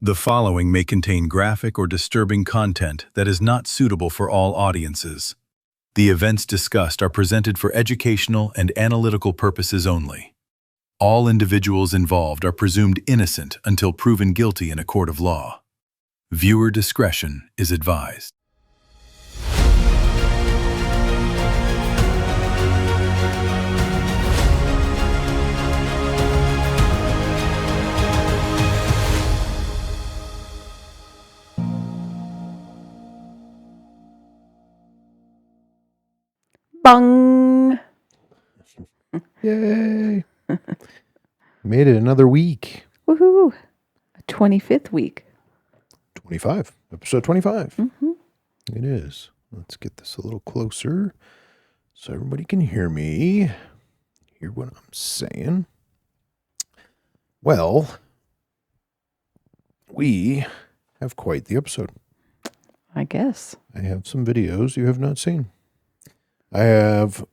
The following may contain graphic or disturbing content that is not suitable for all audiences. The events discussed are presented for educational and analytical purposes only. All individuals involved are presumed innocent until proven guilty in a court of law. Viewer discretion is advised. Bung! Yay! Made it another week. Woohoo! A 25th week. 25. Episode 25. Mm-hmm. It is. Let's get this a little closer so everybody can hear me. Hear what I'm saying. Well, we have quite the episode. I guess. I have some videos you have not seen. I have,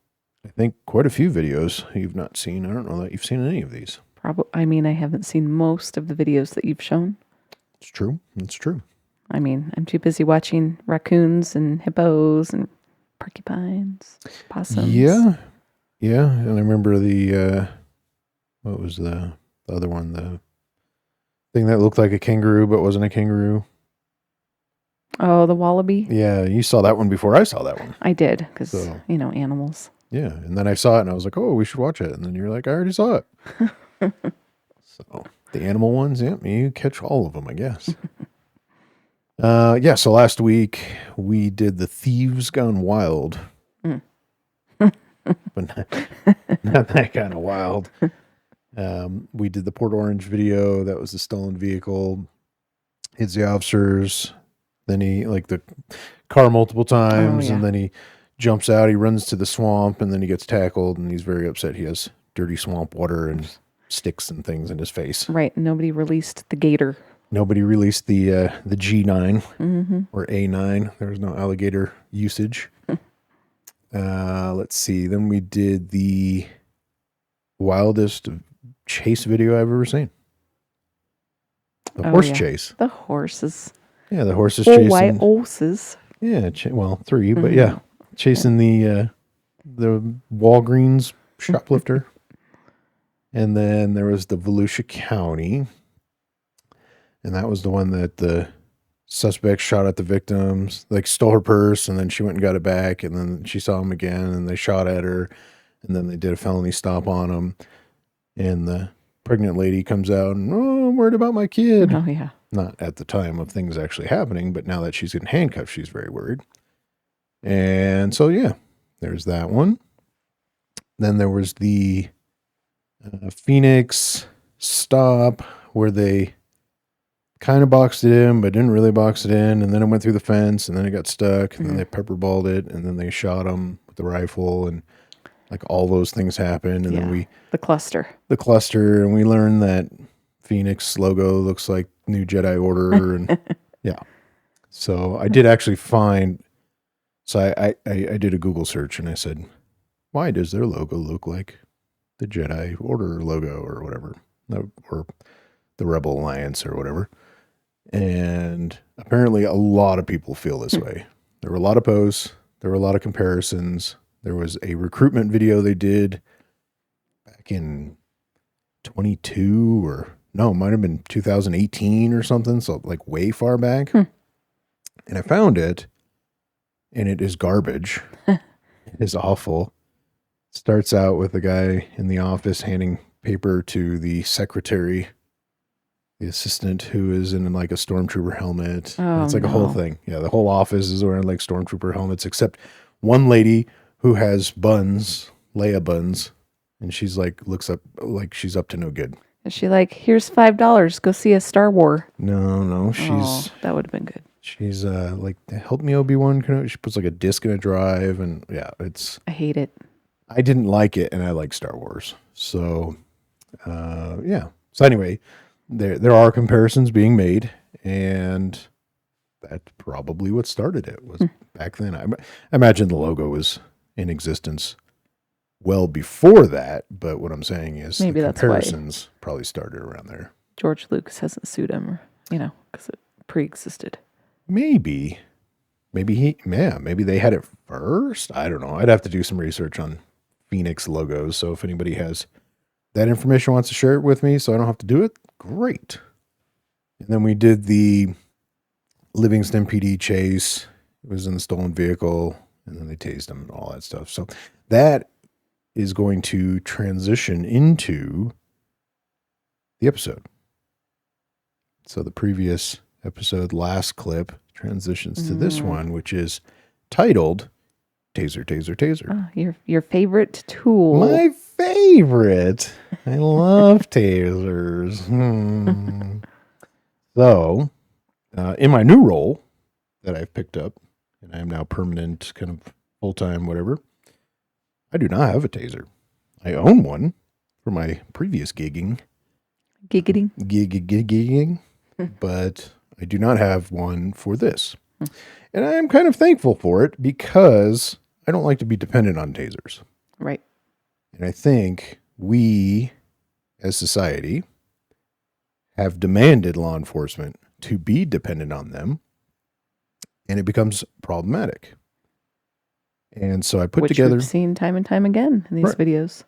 I think, quite a few videos you've not seen. I don't know that you've seen any of these. I haven't seen most of the videos that you've shown. It's true. It's true. I'm too busy watching raccoons and hippos and porcupines, possums. Yeah. Yeah. And I remember what was the other one? The thing that looked like a kangaroo but wasn't a kangaroo. Oh, the wallaby? Yeah. You saw that one before I saw that one. I did, because, So- animals. Yeah. And then I saw it and I was like, oh, we should watch it. And then you're like, I already saw it. So the animal ones, yeah, you catch all of them, I guess. So last week we did the Thieves Gone Wild. But not that kind of wild. We did the Port Orange video. That was the stolen vehicle. Hits the officers. Then he, the car multiple times. yeah. And then he jumps out. He runs to the swamp. And then he gets tackled. And he's very upset. He has dirty swamp water and sticks and things in his face. Right. Nobody released the gator. Nobody released the G9 Mm-hmm. or A9. There was no alligator usage. Let's see. Then we did the wildest chase video I've ever seen. The horse chase. The horses. Yeah, the horses Oh, chasing. white horses. Yeah, three, but yeah, chasing the Walgreens shoplifter. And then there was the Volusia County. And that was the one that the suspect shot at the victims, stole her purse, and then she went and got it back, and then she saw him again, and they shot at her, and then they did a felony stop on him. And the pregnant lady comes out and, oh, I'm worried about my kid. Oh, yeah. Not at the time of things actually happening, but now that she's in handcuffs, she's very worried. And so, yeah, there's that one. Then there was the Phoenix stop where they kind of boxed it in, but didn't really box it in. And then it went through the fence, and then it got stuck, and then they pepperballed it, and then they shot him with the rifle, and all those things happened. And then the cluster, and we learned that Phoenix logo looks like New Jedi Order, and yeah. So I did actually find. So I did a Google search, and I said, "Why does their logo look like the Jedi Order logo, or whatever, or the Rebel Alliance, or whatever?" And apparently, a lot of people feel this way. There were a lot of posts. There were a lot of comparisons. There was a recruitment video they did back in 22 or no, it might have been 2018 or something. So way far back. And I found it, and it is garbage. It is awful. Starts out with a guy in the office handing paper to the secretary, the assistant, who is in a stormtrooper helmet. Oh, it's a whole thing. Yeah, the whole office is wearing stormtrooper helmets, except one lady who has buns, Leia buns, and she's looks up she's up to no good. Is she here's $5, go see a Star Wars? No, she's that would have been good. She's help me, Obi-Wan. She puts a disc in a drive, and yeah, I hate it. I didn't like it, and I like Star Wars. So, yeah. So anyway, there are comparisons being made, and that's probably what started it was back then. I imagine the logo was in existence well before that, but what I'm saying is maybe the that's why comparisons probably started around there. George Lucas hasn't sued him. because it pre-existed. Maybe they had it first. I don't know. I'd have to do some research on Phoenix logos. So if anybody has that information, wants to share it with me so I don't have to do it, great. And then we did the Livingston PD chase. It was in the stolen vehicle, and then they tased him and all that stuff. So that is going to transition into the episode. So the previous episode, last clip, transitions to this one, which is titled Taser, Taser, Taser. Oh, your favorite tool. My favorite. I love tasers. So, in my new role that I've picked up, and I am now permanent, kind of full-time, whatever, I do not have a taser. I own one for my previous gigging. Gigging. But I do not have one for this. And I am kind of thankful for it because I don't like to be dependent on tasers. Right. And I think we, as society, have demanded law enforcement to be dependent on them, and it becomes problematic. And so I put together... Which we've seen time and time again in these videos.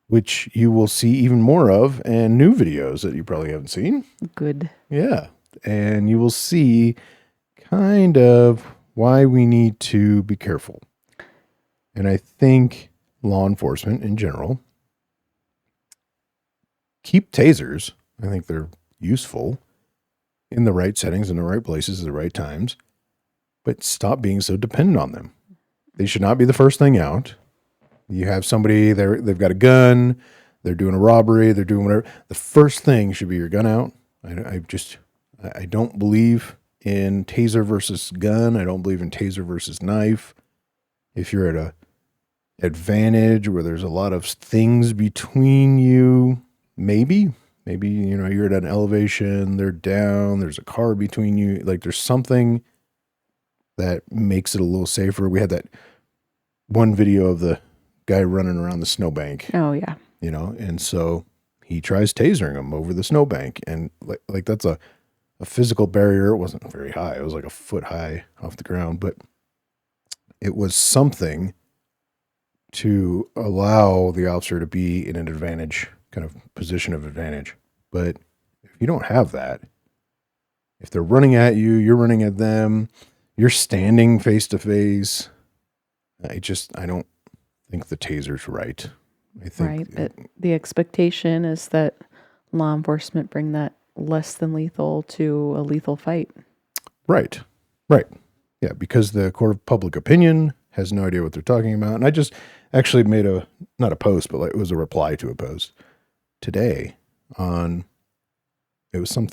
Which you will see even more of, and new videos that you probably haven't seen. Good. Yeah. And you will see kind of why we need to be careful. And I think law enforcement in general keep tasers. I think they're useful in the right settings, in the right places, at the right times, but stop being so dependent on them. They should not be the first thing out. You have somebody, they've got a gun, they're doing a robbery, they're doing whatever. The first thing should be your gun out. I don't believe in taser versus gun. I don't believe in taser versus knife. If you're at a advantage where there's a lot of things between you, maybe, you're at an elevation, they're down, there's a car between you. Like there's something that makes it a little safer. We had that one video of the guy running around the snowbank. Oh yeah. And so he tries tasering him over the snowbank, and like that's a physical barrier. It wasn't very high. It was like a foot high off the ground, but it was something to allow the officer to be in an advantage, kind of position of advantage. But if you don't have that, if they're running at you, you're running at them, you're standing face to face, I don't think the taser's right. I think right, but the expectation is that law enforcement bring that less than lethal to a lethal fight. Right. Yeah, because the court of public opinion has no idea what they're talking about. And I just actually made not a post, but it was a reply to a post today it was some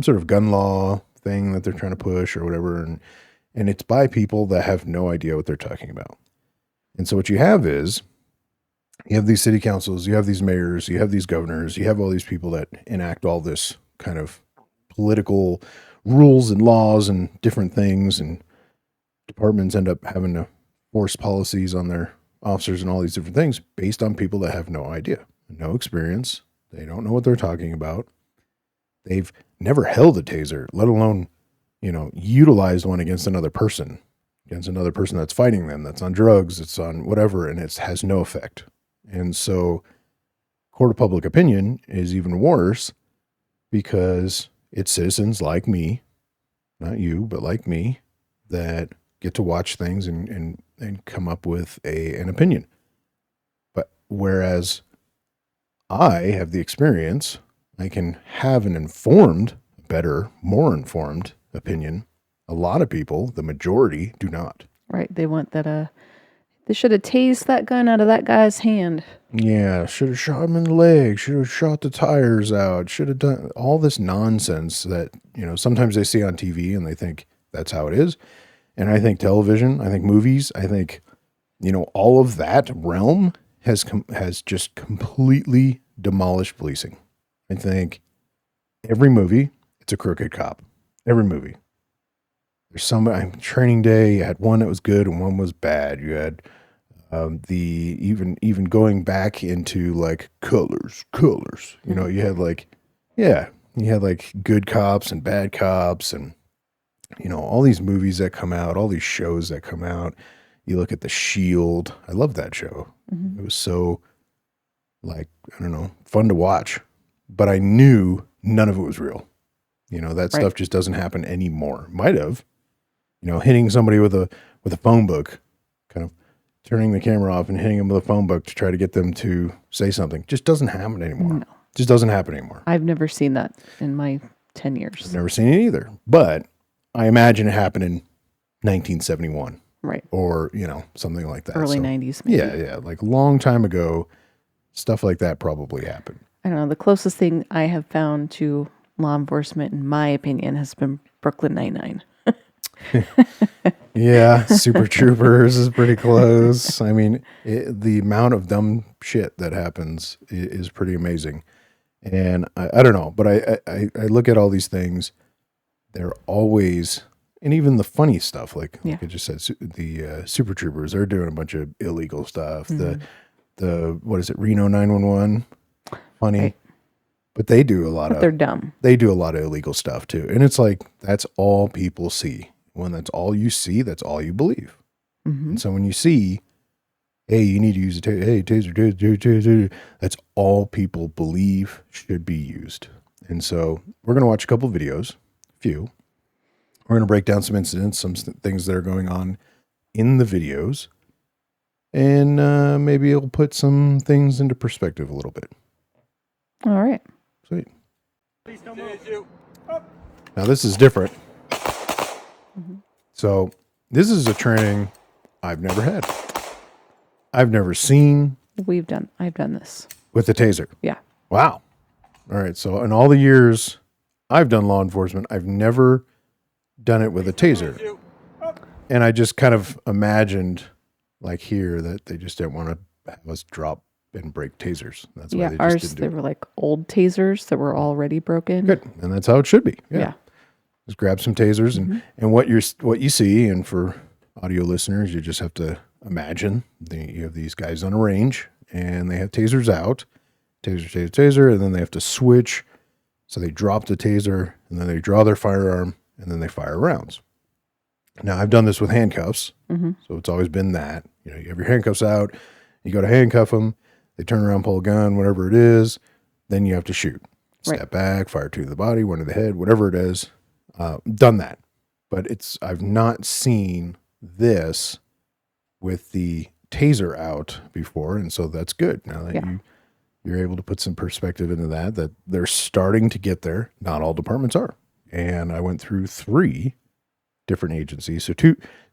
sort of gun law thing that they're trying to push or whatever. And it's by people that have no idea what they're talking about. And so what you have is, you have these city councils, you have these mayors, you have these governors, you have all these people that enact all this kind of political rules and laws and different things, and departments end up having to force policies on their officers and all these different things based on people that have no idea, no experience. They don't know what they're talking about. They've never held a taser, let alone, utilized one against another person that's fighting them, that's on drugs, it's on whatever, and it has no effect. And so court of public opinion is even worse because it's citizens like me, not you, but like me, that get to watch things and come up with an opinion. But whereas I have the experience, I can have an informed, better, more informed opinion. A lot of people, the majority, do not. Right. They want that, they should have tased that gun out of that guy's hand. Yeah, should have shot him in the leg, should have shot the tires out, should have done all this nonsense that, sometimes they see on TV and they think that's how it is. And I think television, I think movies, I think, all of that realm has just completely demolished policing. I think every movie, it's a crooked cop. Every movie. There's Training Day, you had one that was good and one was bad. You had even going back into like colors. You had You had like good cops and bad cops and, all these movies that come out, all these shows that come out. You look at The Shield. I love that show. Mm-hmm. It was so, like, I don't know, fun to watch. But I knew none of it was real. That stuff just doesn't happen anymore. Might have, hitting somebody with a phone book, kind of turning the camera off and hitting them with a phone book to try to get them to say something. Just doesn't happen anymore. No. Just doesn't happen anymore. I've never seen that in my 10 years. I've never seen it either. But I imagine it happened in 1971. Right. Or, something like that. Early 90s, maybe. Yeah. Like a long time ago, stuff like that probably happened. I don't know. The closest thing I have found to law enforcement, in my opinion, has been Brooklyn Nine-Nine. Yeah, Super Troopers is pretty close. I mean, the amount of dumb shit that happens is pretty amazing. And I don't know, but I look at all these things. They're always, and even the funny stuff, like I just said, the Super Troopers, they're doing a bunch of illegal stuff. Mm-hmm. The what is it, Reno 911? Funny. Right. But they do a lot But they're dumb. They do a lot of illegal stuff too. And it's like, that's all people see. When that's all you see, that's all you believe. Mm-hmm. And so when you see, hey, you need to use a taser, hey, taser, that's all people believe should be used. And so we're going to watch a couple of videos, few. We're going to break down some incidents, some things that are going on in the videos. And maybe it'll put some things into perspective a little bit. All right. Sweet. Now this is different. Mm-hmm. So this is a training I've never had. I've never seen I've done this. with the taser. Yeah. Wow. All right. So in all the years I've done law enforcement, I've never done it with a taser. And I just kind of imagined, like here, that they just didn't want to have us drop and break tasers. That's why they just ours, didn't do they it. were like old tasers that were already broken. Good. And that's how it should be. Yeah. Just grab some tasers Mm-hmm. and what you see, and for audio listeners, you just have to imagine you have these guys on a range and they have tasers out, taser, and then they have to switch. So they drop the taser and then they draw their firearm and then they fire rounds. Now I've done this with handcuffs. Mm-hmm. So it's always been that, you have your handcuffs out, you go to handcuff them, they turn around, pull a gun, whatever it is, then you have to shoot. Step back, fire two to the body, one to the head, whatever it is. Done that, but I've not seen this with the taser out before, and so that's good. Now that you're able to put some perspective into that they're starting to get there. Not all departments are, and I went through 3 different agencies, so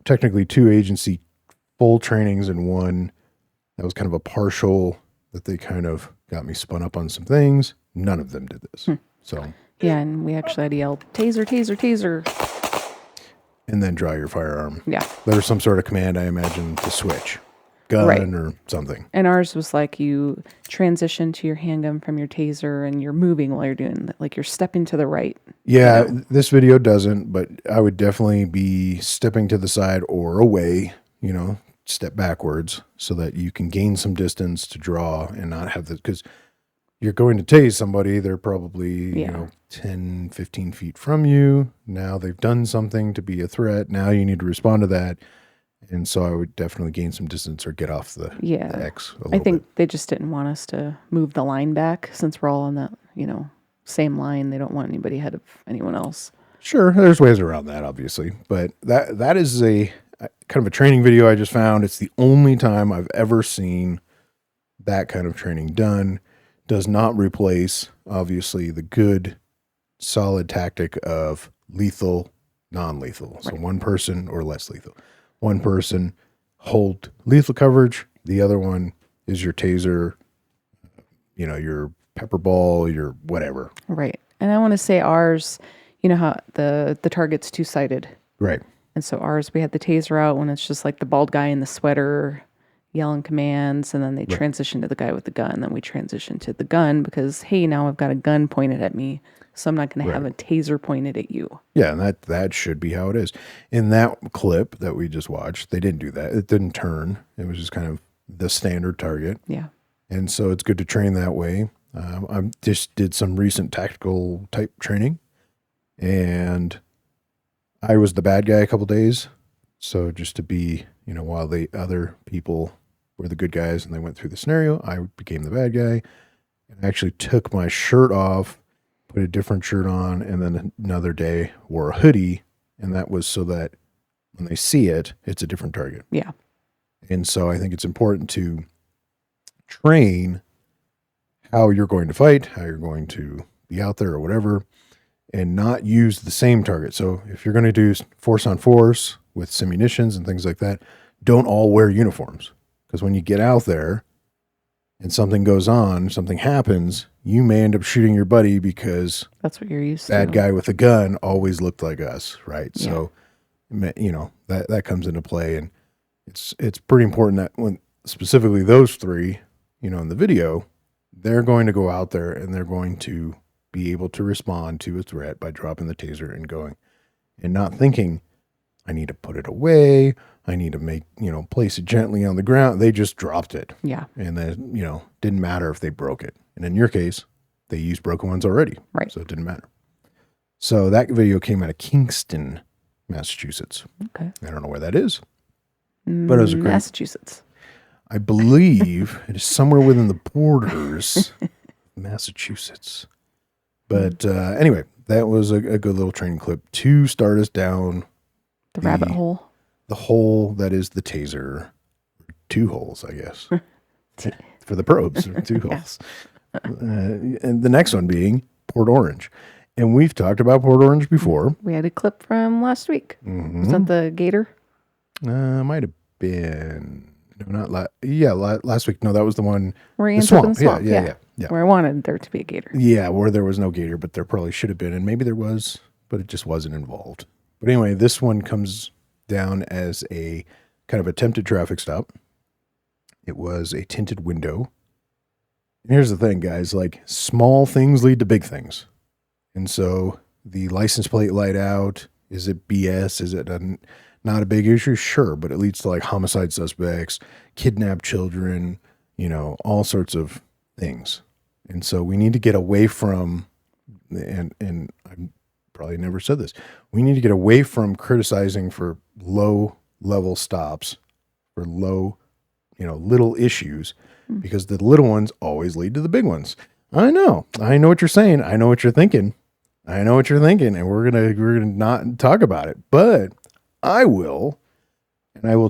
technically two agency full trainings and one that was kind of a partial that they kind of got me spun up on some things. None of them did this, so. Yeah, and we actually had to yell, taser, taser, taser. And then draw your firearm. Yeah. There's some sort of command, I imagine, to switch. Gun or something. And ours was like you transition to your handgun from your taser and you're moving while you're doing that. Like you're stepping to the right. Yeah, this video doesn't, but I would definitely be stepping to the side or away, step backwards so that you can gain some distance to draw and not have because you're going to tase somebody, they're probably, 10, 15 feet from you. Now they've done something to be a threat. Now you need to respond to that. And so I would definitely gain some distance or get off the X a little I think bit. they just didn't want us to move the line back since we're all on that, same line. They don't want anybody ahead of anyone else. Sure, there's ways around that, obviously. But that is a kind of a training video I just found. It's the only time I've ever seen that kind of training done. Does not replace, obviously, the good, solid tactic of lethal, non-lethal. So one person or less lethal. One person hold lethal coverage. The other one is your taser, your pepper ball, your whatever. Right. And I want to say ours, how the target's two-sided. Right. And so ours, we had the taser out when it's just like the bald guy in the sweater yelling commands, and then they transition to the guy with the gun. Then we transition to the gun because, hey, now I've got a gun pointed at me, so I'm not going to have a taser pointed at you. Yeah, and that should be how it is. In that clip that we just watched, they didn't do that. It didn't turn. It was just kind of the standard target. Yeah. And so it's good to train that way. I just did some recent tactical type training, and I was the bad guy a couple days. So just to be, while the other people were the good guys and they went through the scenario, I became the bad guy and actually took my shirt off, put a different shirt on, and then another day wore a hoodie. And that was so that when they see it, it's a different target. Yeah. And so I think it's important to train how you're going to fight, how you're going to be out there or whatever, and not use the same target. So if you're going to do force on force with simunitions and things like that, don't all wear uniforms. Because when you get out there and something goes on, something happens, you may end up shooting your buddy because that's what you're used to. Bad guy with a gun always looked like us, right? Yeah. So, that comes into play. And it's pretty important that when specifically those three, in the video, they're going to go out there and they're going to be able to respond to a threat by dropping the taser and going, and not thinking, I need to put it away. I need to place it gently on the ground. They just dropped it. Yeah. And then, didn't matter if they broke it. And in your case, they used broken ones already. Right. So it didn't matter. So that video came out of Kingston, Massachusetts. Okay. I don't know where that is, but it was a great, Massachusetts. I believe it is somewhere within the borders, Massachusetts. But anyway, that was a good little training clip to start us down the rabbit hole. The hole that is the taser. 2 holes, I guess. For the probes, 2 holes. And the next one being Port Orange. And we've talked about Port Orange before. We had a clip from last week. Mm-hmm. Was that the gator? Might have been. No, not last week. No, that was the one. Where the swamp. Yeah. Where I wanted there to be a gator. Yeah, where there was no gator, but there probably should have been. And maybe there was, but it just wasn't involved. But anyway, this one comes down as a kind of attempted traffic stop. It was a tinted window. And here's the thing, guys, like small things lead to big things. And so the license plate light out, is it BS? Is it not a big issue? Sure, but it leads to like homicide suspects, kidnapped children, all sorts of things. And so we need to get away from, and I probably never said this, we need to get away from criticizing for low level stops, for low, little issues, because the little ones always lead to the big ones. I know what you're saying. I know what you're thinking. And we're gonna not talk about it, but I will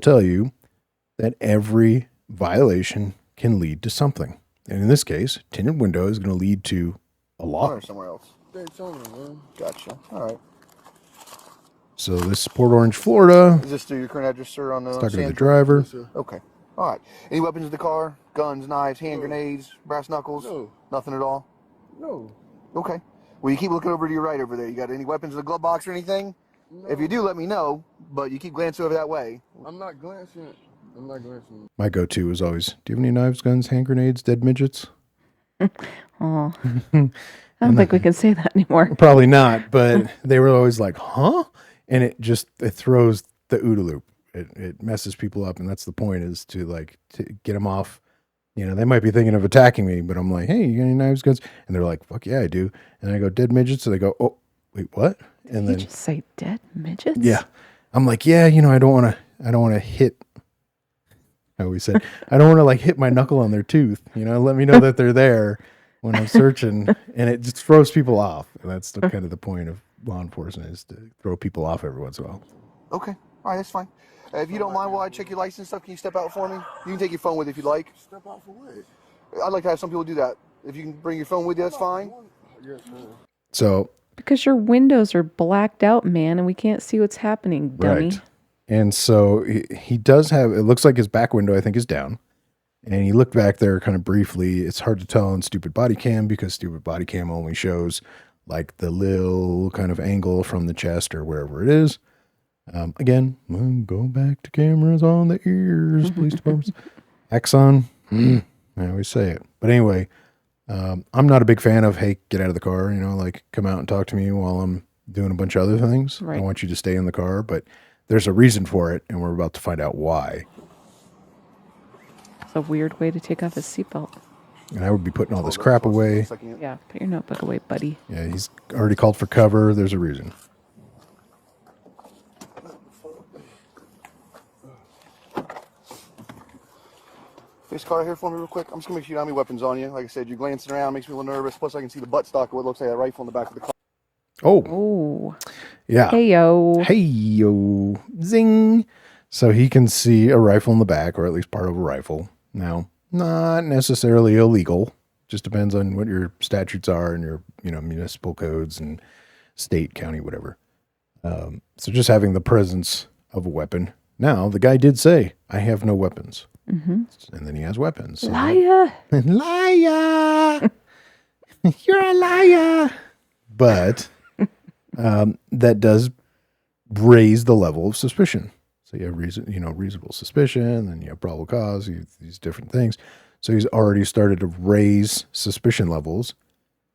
tell you that every violation can lead to something. And in this case, tinted window is going to lead to a law. Or somewhere else. Gotcha. All right. So this is Port Orange, Florida. Is this your current address, sir? On the talking to the driver. Yes, okay. All right. Any weapons in the car? Guns, knives, hand grenades, brass knuckles? No. Nothing at all? No. Okay. Well, you keep looking over to your right over there. You got any weapons in the glove box or anything? No. If you do, let me know. But you keep glancing over that way. I'm not glancing. My go-to is always, do you have any knives, guns, hand grenades, dead midgets? Oh, I don't think we can say that anymore. Probably not, but they were always like, huh? And it throws the OODA loop. It messes people up, and that's the point, is to get them off. They might be thinking of attacking me, but I'm like, hey, you got any knives, guns? And they're like, fuck yeah, I do. And I go, dead midgets? So they go, oh, wait, what? And Did you just say dead midgets? Yeah. I'm like, yeah, I don't want to hit, I always said, I don't want to hit my knuckle on their tooth. Let me know that they're there when I'm searching, and it just throws people off. And that's kind of the point of law enforcement, is to throw people off every once in a while. Okay. All right, that's fine. If you don't mind while I check your license stuff, can you step out for me? You can take your phone with you if you'd like. Step out for what? I'd like to have some people do that. If you can bring your phone with you, that's fine. Yes, ma'am. So, because your windows are blacked out, man, and we can't see what's happening, dummy. Right. And so he does have, it looks like his back window, I think, is down. And he looked back there kind of briefly. It's hard to tell on stupid body cam, because stupid body cam only shows the little kind of angle from the chest or wherever it is. Again, go back to cameras on the ears, police departments. Axon, I always say it. But anyway, I'm not a big fan of, hey, get out of the car, come out and talk to me while I'm doing a bunch of other things. Right. I want you to stay in the car, but there's a reason for it, and we're about to find out why. It's a weird way to take off his seatbelt. And I would be putting all this crap away. Yeah, put your notebook away, buddy. Yeah, he's already called for cover. There's a reason. Face car here for me real quick. I'm just gonna make sure you don't have any weapons on you. Like I said, you're glancing around, makes me a little nervous. Plus, I can see the buttstock of what looks like a rifle in the back of the car. Oh, Oh, yeah. hey yo. Hey, yo. Zing. So he can see a rifle in the back, or at least part of a rifle. Now, not necessarily illegal. Just depends on what your statutes are and your, municipal codes and state, county, whatever. So just having the presence of a weapon. Now, the guy did say, I have no weapons. Mm-hmm. And then he has weapons. So Liar. Liar. You're a liar. But that does raise the level of suspicion. So you have reasonable suspicion, then you have probable cause, these different things. So he's already started to raise suspicion levels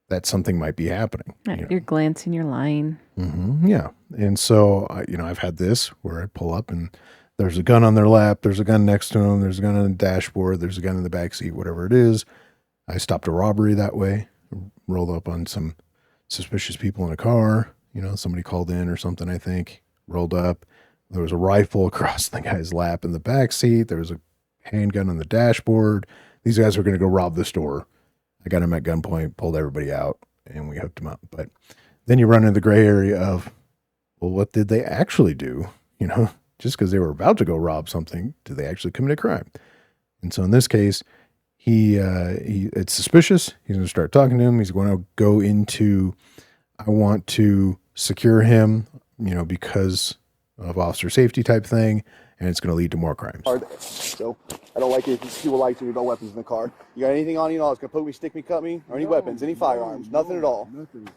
that something might be happening. Right, you're glancing, you're lying. Mm-hmm, yeah. And so, I've had this where I pull up and there's a gun on their lap, there's a gun next to them, there's a gun on the dashboard, there's a gun in the back seat, whatever it is. I stopped a robbery that way, rolled up on some suspicious people in a car. Somebody called in or something, I think, rolled up. There was a rifle across the guy's lap in the back seat. There was a handgun on the dashboard. These guys were going to go rob the store. I got him at gunpoint, pulled everybody out, and we hooked him up. But then you run into the gray area of, well, what did they actually do? Just because they were about to go rob something, did they actually commit a crime? And so in this case, he it's suspicious. He's going to start talking to him. He's going to go into, I want to secure him, because of officer safety type thing, and it's going to lead to more crimes. So I don't like it if people like to, no weapons in the car. You got anything on you that's going to poke me, stick me, cut me, or any weapons, any firearms? Nothing at all. Nothing.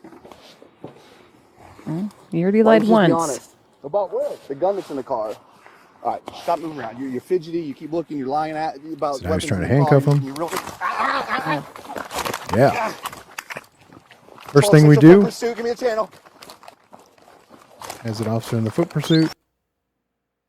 You already lied Just be once. honest. About what? The gun that's in the car. All right, stop moving around. You're fidgety. You keep looking. You're lying about. So now he's weapons trying to in the car. handcuff him? Yeah. First Call thing we 604 do, Pursuit. Give me a channel. as an officer in the foot pursuit,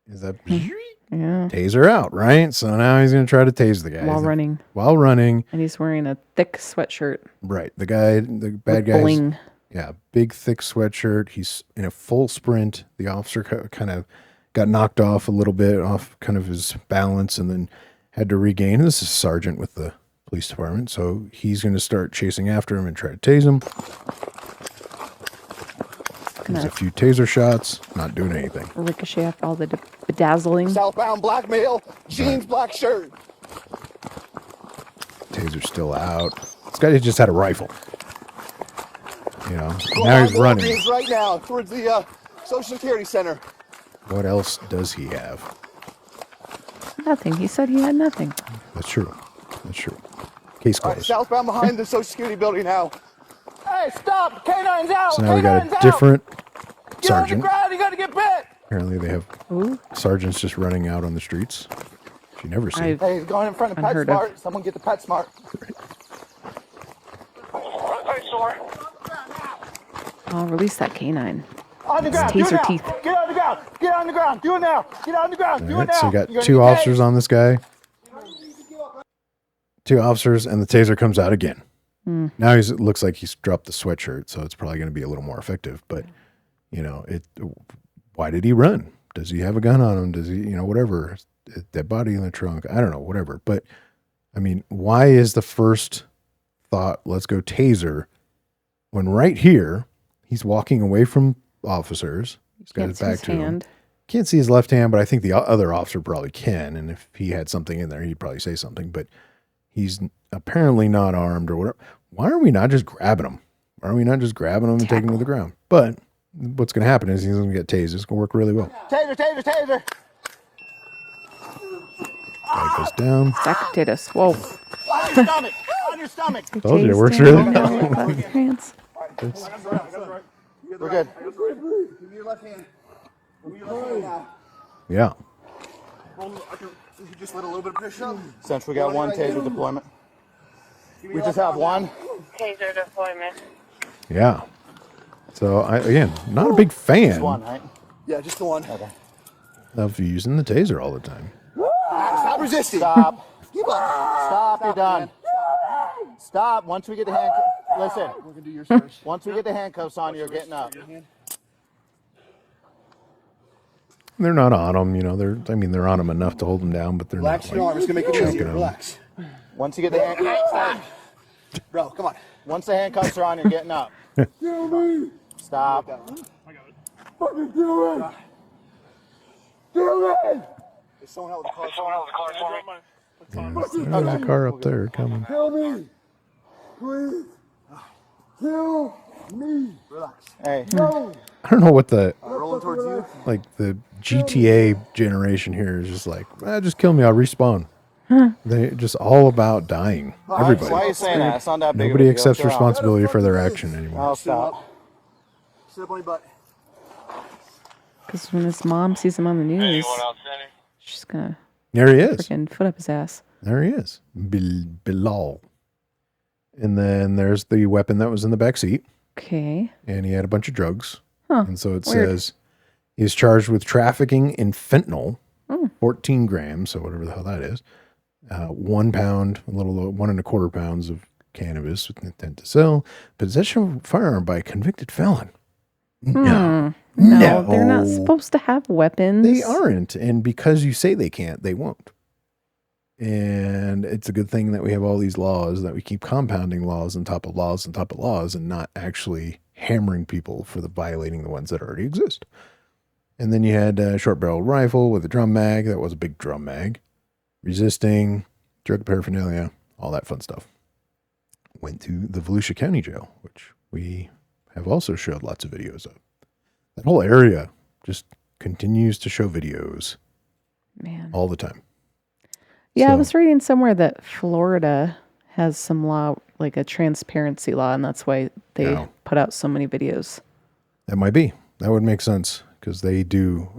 is that Yeah. taser out, right? So now he's going to try to tase the guy. While running. While running. And he's wearing a thick sweatshirt. Right. The bad with guy. bling. Yeah. Big, thick sweatshirt. He's in a full sprint. The officer kind of got knocked off a little bit, off kind of his balance, and then had to regain. This is Sergeant with the police department. So he's going to start chasing after him and try to tase him. There's a few taser shots. Not doing anything. Ricochet off all the bedazzling. Southbound black male, jeans, black shirt. Taser's still out. This guy just had a rifle. Now he's running. Walgreens right now towards the Social Security Center. What else does he have? Nothing. He said he had nothing. That's true. Case All right, closed. southbound behind the Social Security building now. Hey, stop! K9's out! So now we got a different sergeant. Get on the ground, you gotta get bit! Apparently they have Ooh. sergeants just running out on the streets. You never see. I've- Hey, he's going in front of Unheard of. PetSmart. Someone get the PetSmart. Oh, release that canine. On the ground, Taser do it now. teeth. Get on the ground, get on the ground, do it now. Get on the ground, do All it right, now. so we got You're two gonna get officers on this guy. Two officers, and the taser comes out again. Now it looks like he's dropped the sweatshirt, so it's probably going to be a little more effective. But why did he run? Does he have a gun on him? Does he, whatever? Dead body in the trunk? I don't know, whatever. But I mean, why is the first thought, let's go taser, when right here he's walking away from officers? He's got Can't his see back his to him. hand. Can't see his left hand, but I think the other officer probably can. And if he had something in there, he'd probably say something. But he's apparently not armed or whatever. Why are we not just grabbing him? Why are we not just grabbing him and taking him to the ground? But what's going to happen is he's going to get tased. It's going to work really well. Taser, taser, taser. Guy goes down. Stack of potatoes. Whoa. On your stomach, on your stomach. Told you, it Tased works him really on well. the fucking hands. We're good. Give me your left hand. Give me your left hand now. Yeah. You just let a little bit of pressure. Since we got one taser deployment. We just have one. Taser deployment. Yeah. So, again, not a big fan One, right? Yeah, just the one. Okay. of using the taser all the time. Stop resisting. Stop. Stop, you're done. Stop. Once we get the handcuffs. Listen. We're gonna do yours first. Once we get the handcuffs on, you're getting up. They're not on them, you know. They're on them enough to hold them down, but they're Relax not. your arm. It's gonna make it easier. Relax. Once you get the handcuffs. Bro, come on. Once the handcuffs are on, you're getting up. Stop. Fucking do it! Do it! There's someone out with the car. There's a car up there coming. Kill me! Please! Kill me! Relax. Hey. No! I don't know what the Rolling towards you. like the GTA generation here is just like. Just kill me, I'll respawn. They're just all about dying. Why are Everybody. you saying that? It's not that big. Nobody of a deal. accepts Chill out. responsibility for their action anymore. I'll stop. Sit up on your butt. Because when his mom sees him on the news, she's gonna There he is. freaking foot up his ass. There he is. Bilal. And then there's the weapon that was in the back seat. Okay. And he had a bunch of drugs. Huh. And so it Weird. says he's charged with trafficking in fentanyl, 14 grams, so whatever the hell that is, 1 pound, a little 1.25 pounds of cannabis with intent to sell, possession of a firearm by a convicted felon. No. No, they're not supposed to have weapons. They aren't. And because you say they can't, they won't. And it's a good thing that we have all these laws, that we keep compounding laws on top of laws on top of laws and not actually hammering people for the violating the ones that already exist. And then you had a short barrel rifle with a drum mag. That was a big drum mag. Resisting, drug paraphernalia, all that fun stuff. Went to the Volusia County Jail, which we have also showed lots of videos of. That whole area just continues to show videos Man. all the time. Yeah, I So- was reading somewhere that Florida has some law, like a transparency law, and that's why they Yeah. put out so many videos. That might be. That would make sense because they do.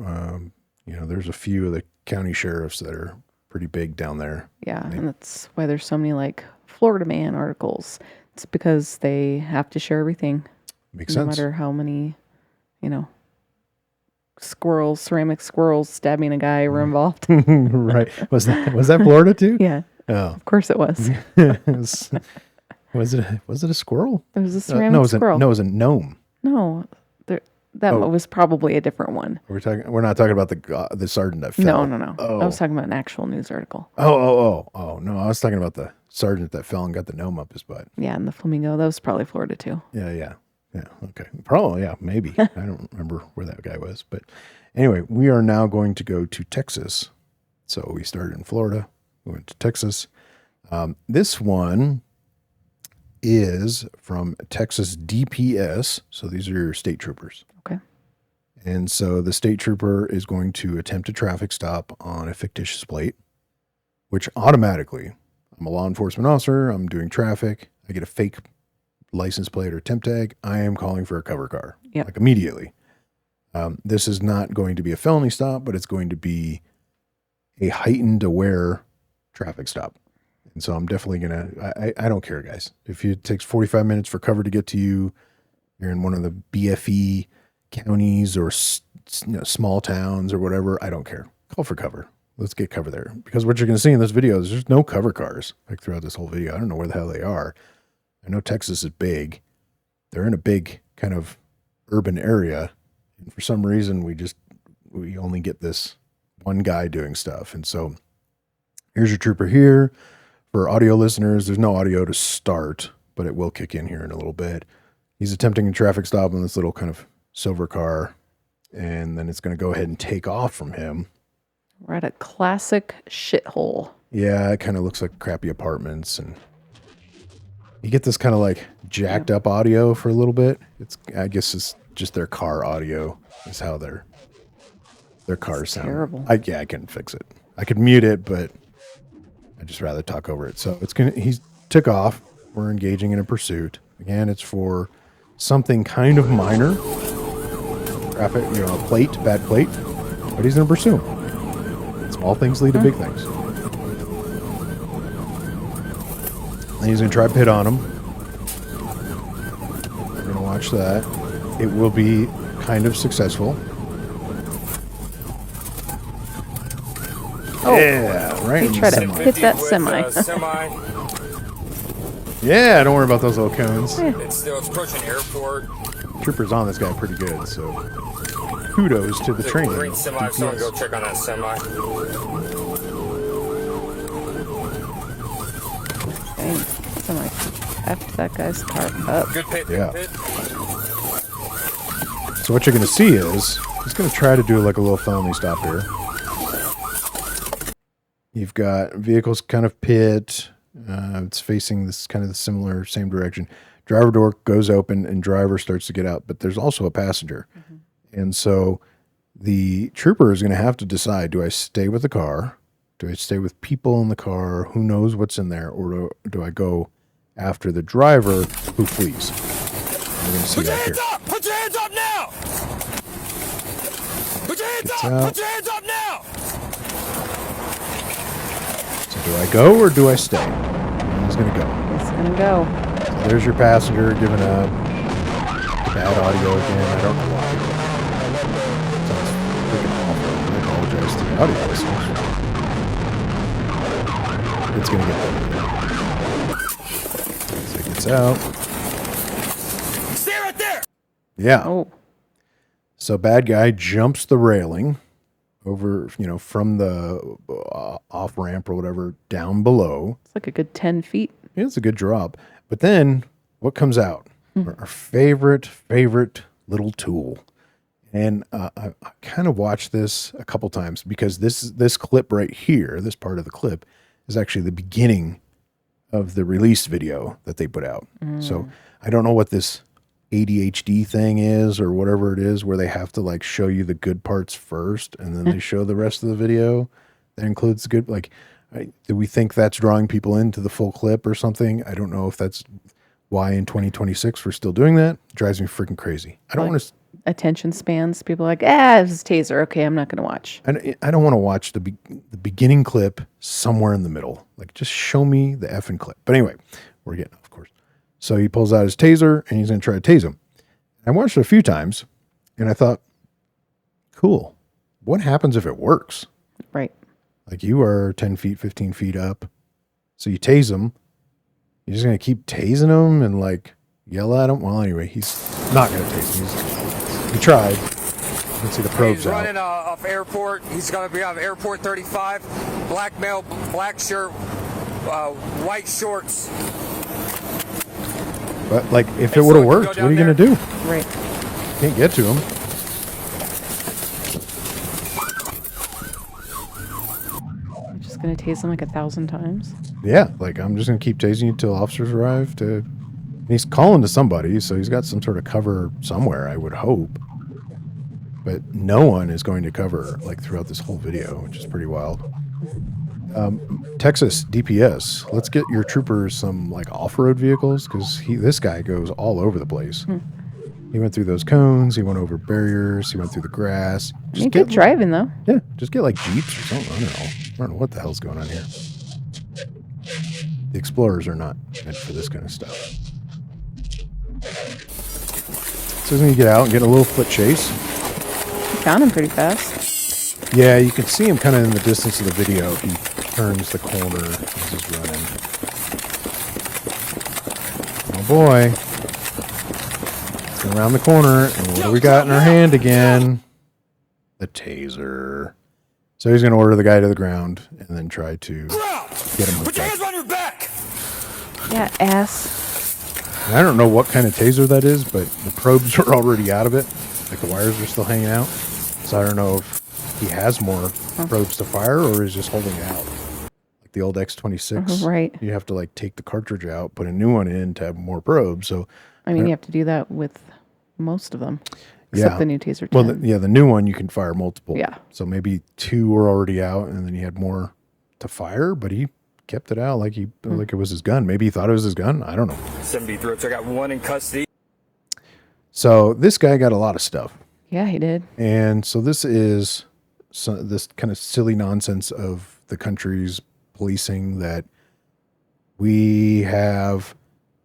There's a few of the county sheriffs that are pretty big down there. Yeah, and that's why there's so many like Florida Man articles. It's because they have to share everything, Makes no sense. matter how many, ceramic squirrels stabbing a guy were involved. Right. Was that Florida too? Yeah, Oh. of course it was. was it a squirrel? It was a ceramic No, it was squirrel. it was a gnome. No, that Oh. was probably a different one. We're not talking about the sergeant that fell. No. Oh. I was talking about an actual news article. Oh, no, I was talking about the sergeant that fell and got the gnome up his butt. Yeah, and the flamingo. That was probably Florida too. Yeah. Okay. Probably, yeah, maybe. I don't remember where that guy was. But anyway, we are now going to go to Texas. So we started in Florida. We went to Texas. This one is from Texas DPS. So these are your state troopers. Okay. And so the state trooper is going to attempt a traffic stop on a fictitious plate, which automatically, I'm a law enforcement officer, I'm doing traffic, I get a fake license plate or temp tag, I am calling for a cover car. Yep. Like immediately. This is not going to be a felony stop, but it's going to be a heightened aware traffic stop. And so I'm definitely going to, I don't care, guys. If it takes 45 minutes for cover to get to you, you're in one of the BFE counties or small towns or whatever, I don't care. Call for cover. Let's get cover there. Because what you're going to see in this video is there's no cover cars like throughout this whole video. I don't know where the hell they are. I know Texas is big. They're in a big kind of urban area. And for some reason, we only get this one guy doing stuff. And so here's your trooper here. For audio listeners, there's no audio to start, but it will kick in here in a little bit. He's attempting a traffic stop on this little kind of silver car, and then it's going to go ahead and take off from him. We're at a classic shithole. Yeah, it kind of looks like crappy apartments, and you get this kind of like jacked up audio for a little bit. I guess it's just their car audio is how their cars sound. Terrible. I can fix it. I could mute it, but I'd just rather talk over it. So he's took off. We're engaging in a pursuit. Again, it's for something kind of minor. Traffic, bad plate. But he's going to pursue him. Small things lead to big things. And he's going to try to pit on him. We're going to watch that. It will be kind of successful. Oh, Yeah, right. he in the tried to semi. hit that semi. Yeah, don't worry about those little cones. It's approaching airport. Trooper's on this guy pretty good, so kudos to the training. Green semi. Someone go check on that semi. Dang. Somebody effed that guy's car up. Good pit. Yeah. Good pit. So what you're going to see is he's going to try to do like a little felony stop here. You've got vehicles kind of pit. It's facing this kind of the same direction. Driver door goes open and driver starts to get out, but there's also a passenger. And so the trooper is going to have to decide, do I stay with the car? Do I stay with people in the car? Who knows what's in there? Or do I go after the driver who flees? We're going to see that here. Up! Put your hands up now! Put your hands Gets up! out. Put your hands up now! So do I go or do I stay? He's going to go. It's gonna go. So there's your passenger giving up. Bad audio again. I don't know why. Sounds freaking awful. I apologize to the audio listeners. It's going to get better. So it gets out. Stay right there! Yeah. Oh, So bad guy jumps the railing over, from the off ramp or whatever down below. it's like a good 10 feet. It's a good drop. But then what comes out? Our favorite little tool. And I kind of watched this a couple times because this clip right here, this part of the clip, is actually the beginning of the release video that they put out. So I don't know what this ADHD thing is or whatever it is where they have to like show you the good parts first and then they show the rest of the video that includes the good, do we think that's drawing people into the full clip or something? I don't know if that's why in 2026 we're still doing that. It drives me freaking crazy. I don't want to. Attention spans. People are like, this is Taser. Okay, I'm not going to watch. I don't want to watch the beginning clip somewhere in the middle. Like, just show me the effing clip. But anyway, we're getting off course. So he pulls out his taser and he's going to try to tase him. I watched it a few times and I thought, cool. What happens if it works? Right. Like you are 10 feet, 15 feet up. So you tase him. You're just going to keep tasing him and like yell at him. Well, anyway, he's not going to tase him. He tried. You can see the probes He's running off airport. He's going to be off airport 35. Black male, black shirt, white shorts. But like, if it would have worked, what are you going to do? Right. Can't get to him. I'm just going to tase him like 1,000 times. Yeah, like I'm just going to keep tasing you till officers arrive. He's calling to somebody, so he's got some sort of cover somewhere, I would hope. But no one is going to cover like throughout this whole video, which is pretty wild. Texas DPS, let's get your troopers some like off-road vehicles because this guy goes all over the place. He went through those cones, he went over barriers, he went through the grass. Good driving though. Yeah, just get like Jeeps or something. I don't know what the hell's going on here. The Explorers are not meant for this kind of stuff. So he's going to get out and get a little foot chase. You found him pretty fast. Yeah, you can see him kind of in the distance of the video. He turns the corner as he's running. Oh boy. Let's go around the corner. And what do we got in our hand again? The taser. So he's going to order the guy to the ground and then try to get him. Put your hands on your back! Yeah, ass. And I don't know what kind of taser that is, but the probes are already out of it. Like the wires are still hanging out. So I don't know if he has more probes to fire or is just holding it out. Like the old X26. Right. You have to like take the cartridge out, put a new one in to have more probes. So I mean, you have to do that with most of them. Except the new Taser 10. Well, the new one you can fire multiple. Yeah. So maybe 2 were already out and then he had more to fire, but he kept it out like like it was his gun. Maybe he thought it was his gun. I don't know. 73. So I got one in custody. So this guy got a lot of stuff. Yeah, he did. And so this is this kind of silly nonsense of the country's policing that we have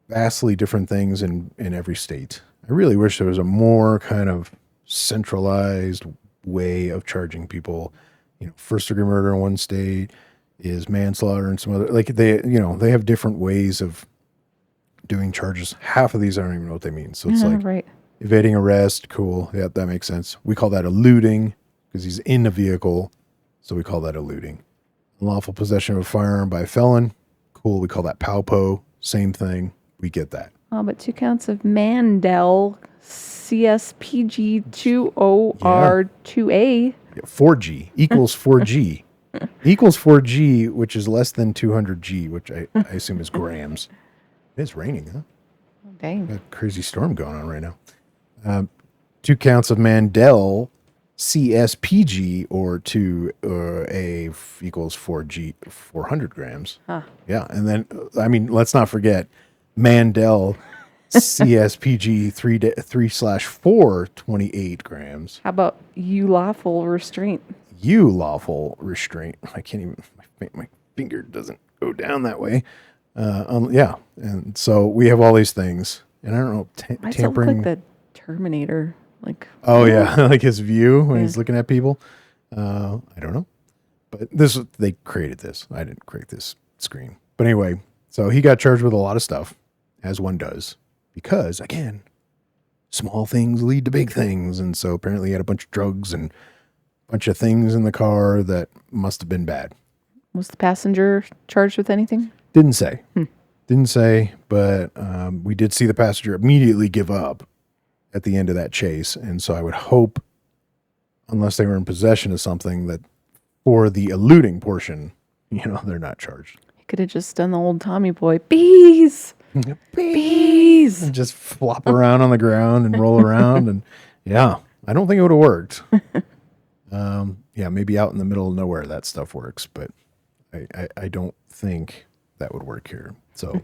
vastly different things in every state. I really wish there was a more kind of centralized way of charging people. First degree murder in one state is manslaughter in some other, like they have different ways of doing charges. Half of these I don't even know what they mean. So it's like right. evading arrest. Cool. Yeah, that makes sense. We call that eluding because he's in a vehicle. So we call that eluding. Unlawful possession of a firearm by a felon. Cool. We call that POW. Same thing. We get that. Oh, but 2 counts of Mandel CSPG20R2A. 4G equals 4G. Equals 4G, which is less than 200G, which I assume is grams. It's raining, huh? Dang. Got a crazy storm going on right now. 2 counts of Mandel CSPG or 2A equals 4G, 400 grams. Huh. Yeah. And then, I mean, let's not forget Mandel CSPG 3/4, 28 grams. How about you lawful restraint? You lawful restraint. I can't even, my finger doesn't go down that way. Yeah. And so we have all these things. And I don't know, Why does it look tampering. like the Terminator? Like, Oh yeah, like his view when he's looking at people. I don't know, but they created this. I didn't create this screen, but anyway. So he got charged with a lot of stuff, as one does, because again, small things lead to big things, and so apparently he had a bunch of drugs and a bunch of things in the car that must have been bad. was the passenger charged with anything? Didn't say. Didn't say, but we did see the passenger immediately give up at the end of that chase. And so I would hope, unless they were in possession of something, that for the eluding portion, they're not charged. He could have just done the old Tommy Boy. Bees! Bees! And just flop around on the ground and roll around. And yeah, I don't think it would have worked. Yeah, maybe out in the middle of nowhere that stuff works, but I don't think that would work here. So, all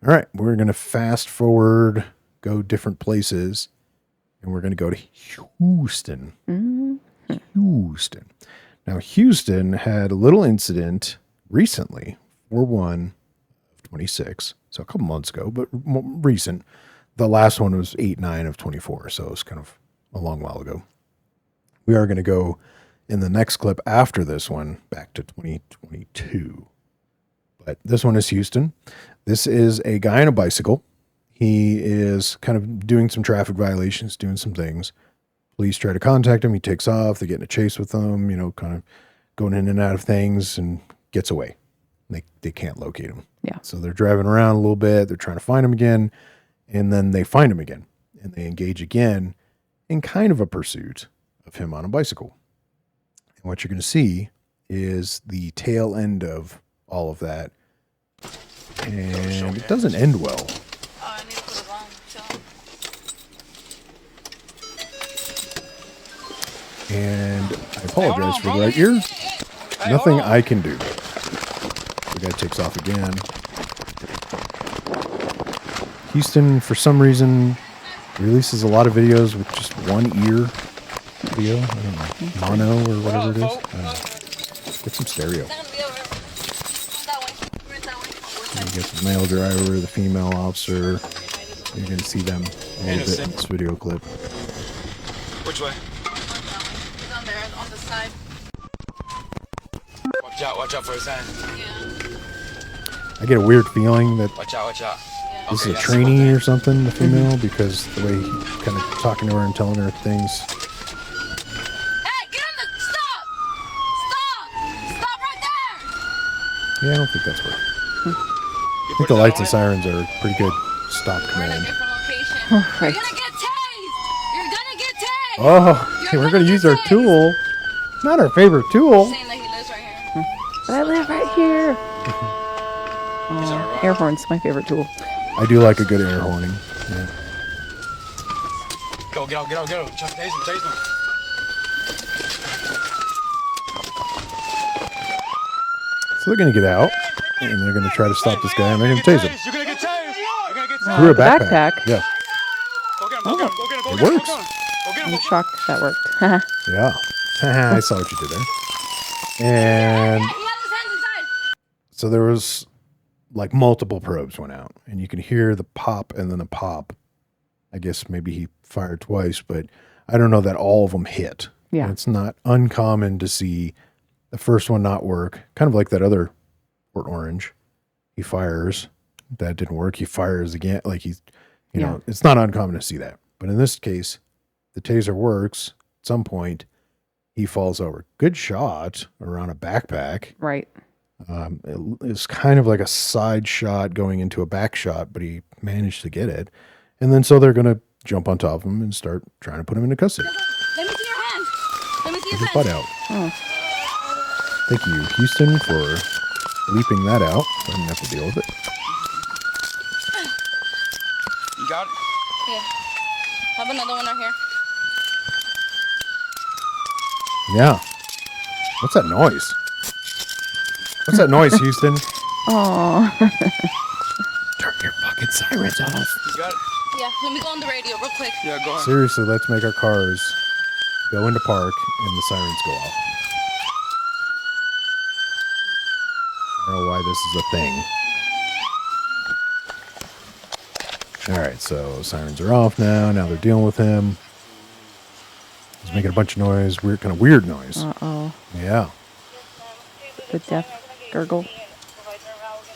right, we're going to fast forward, go different places, and we're going to go to Houston. Houston. Now, Houston had a little incident recently, 4/1/26, so a couple months ago, but more recent. The last one was 8/9/24, so it was kind of a long while ago. We are going to go in the next clip after this one back to 2022. But this one is Houston. This is a guy on a bicycle. He is kind of doing some traffic violations, doing some things. Police try to contact him. He takes off. They get in a chase with him, kind of going in and out of things, and gets away. They can't locate him. Yeah. So they're driving around a little bit. They're trying to find him again. And then they find him again. And they engage again in kind of a pursuit of him on a bicycle. And what you're going to see is the tail end of all of that. And it doesn't end well. And I apologize for the right ear. Nothing I can do. The guy takes off again. Houston, for some reason, releases a lot of videos with just one ear video. I don't know, mono or whatever it is. I don't know. Get some stereo. You get the male driver, the female officer. You're going to see them a little bit in this video clip. Which way? It's on there, on the side. Watch out for his hand. I get a weird feeling that Watch out. this is a trainee or something, the female, because the way he's kind of talking to her and telling her things. Hey, get on the, stop! Stop right there! Yeah, I don't think that's right. I think the lights and sirens are pretty good stop We're in a command. different location. Right. You're gonna get tased! You're gonna get tased! Oh, we're going to use our tool. Not our favorite tool. Saying that he lives right here. But I live right here. Oh, air horn's my favorite tool. I do like a good air horning. Yeah. Go. Chuck, tase him. So they're going to get out, and they're going to try to stop this guy, and they're going to tase him. You're gonna get tased. Through a the backpack. backpack. Yeah. Go get him. It works. I'm shocked that worked. Yeah. I saw what you did there. And He has his hands inside! so there was like multiple probes went out, and you can hear the pop and then the pop. I guess maybe he fired twice, but I don't know that all of them hit. Yeah. It's not uncommon to see the first one not work, kind of like that other Port Orange. He fires, that didn't work. He fires again. Like he's, you know, it's not uncommon to see that. But in this case, the taser works. At some point, he falls over. Good shot around a backpack. Right. It's kind of like a side shot going into a back shot, but he managed to get it. And then so they're going to jump on top of him and start trying to put him into custody. Let me see your hand. Let me see your Get his hand. butt out. Oh. Thank you, Houston, for leaping that out. I didn't have to deal with it. You got it? Yeah. Have another one right here. Yeah. What's that noise? What's that noise, Houston? Oh. Turn your fucking sirens off. You got it? Yeah. Let me go on the radio real quick. Yeah, go ahead. Seriously, let's make our cars go into park and the sirens go off. I don't know why this is a thing. All right, so sirens are off now. Now they're dealing with him. He's making a bunch of noise, kind of weird noise. Uh-oh. Yeah. The death gurgle.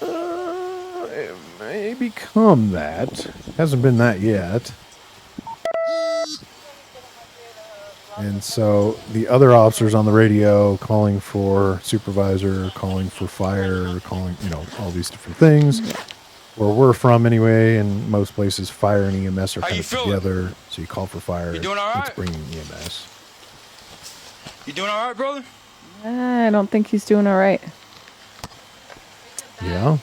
It may become that. Hasn't been that yet. And so the other officers on the radio calling for supervisor, calling for fire, calling, you know, all these different things. Where we're from anyway, and most places fire and EMS are How kind you of feeling? together. So you call for fire. You doing all right? It's bringing EMS. You doing all right, brother? I don't think he's doing all right. Yeah.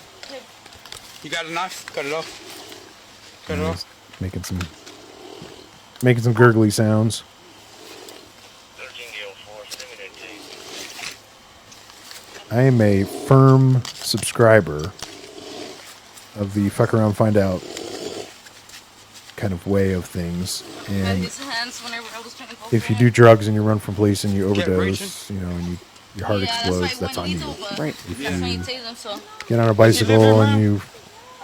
You got a knife? Cut it off. Cut it Yeah, off. he's making some gurgly sounds. I am a firm subscriber of the fuck around, find out kind of way of things. And His hands whenever I was trying to go if for you him. do drugs and you run from police and you Get overdose, you know, and your heart Yeah, explodes, that's that's on you. Right. That's when you tase them, so. Get on a bicycle and you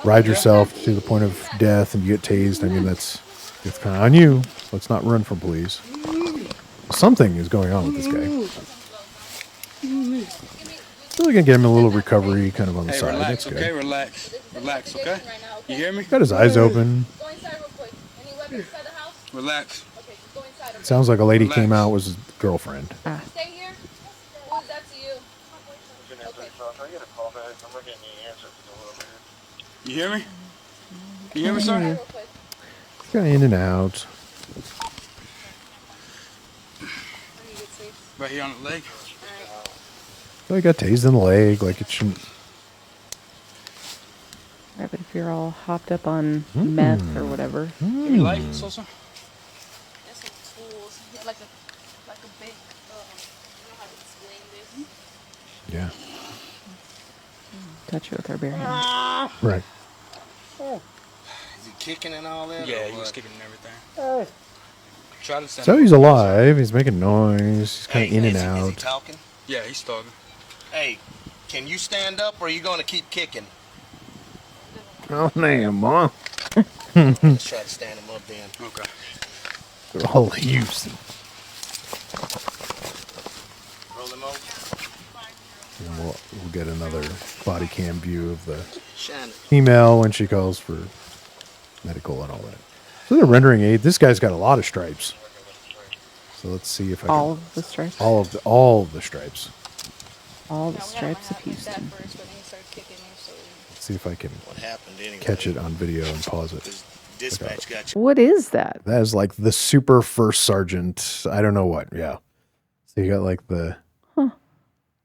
ride yourself to the point of death and you get tased. I mean, it's kind of on you. Let's not run from police. Something is going on with this guy. So we're gonna get him a little recovery kind of on the Hey, side. relax, That's okay? good. Relax. Relax, okay? You hear me? Got his eyes open. Go inside real quick. Any weapons inside the house? Relax. Okay, just go inside. Okay? Sounds like a lady Relax. came out was his girlfriend. Stay here. Who is that to you? Okay. You hear me? You hear me, sir? Real quick. Kind of in and out. Right here on the leg. So he got tased in the leg, like it shouldn't. Right, but if you're all hopped up on meth or whatever. Give me light, Sosa. There's some tools. It's like a big, I don't know how to explain this. Yeah. Touch it with our bare hands. Right. Is he kicking and all that? Yeah, or he was what? kicking and everything. Try to send So him. he's alive. He's making noise. He's kind of Hey, in and is he out. talking? Yeah, he's talking. Hey, can you stand up or are you going to keep kicking? Oh, damn, Mom. Let's try to stand him up then. Okay. They're all leaves. Roll him over. And we'll get another body cam view of the Shine it. female when she calls for medical and all that. So they're rendering aid. This guy's got a lot of stripes. So let's see if I can. All of the stripes. All of the stripes. All the stripes of Houston. First, but then he started kicking me, so. Let's see if I can What happened anyway? catch it on video and pause it. This dispatch got you. What is that? That is like the super first sergeant. I don't know what. Yeah. So you got like the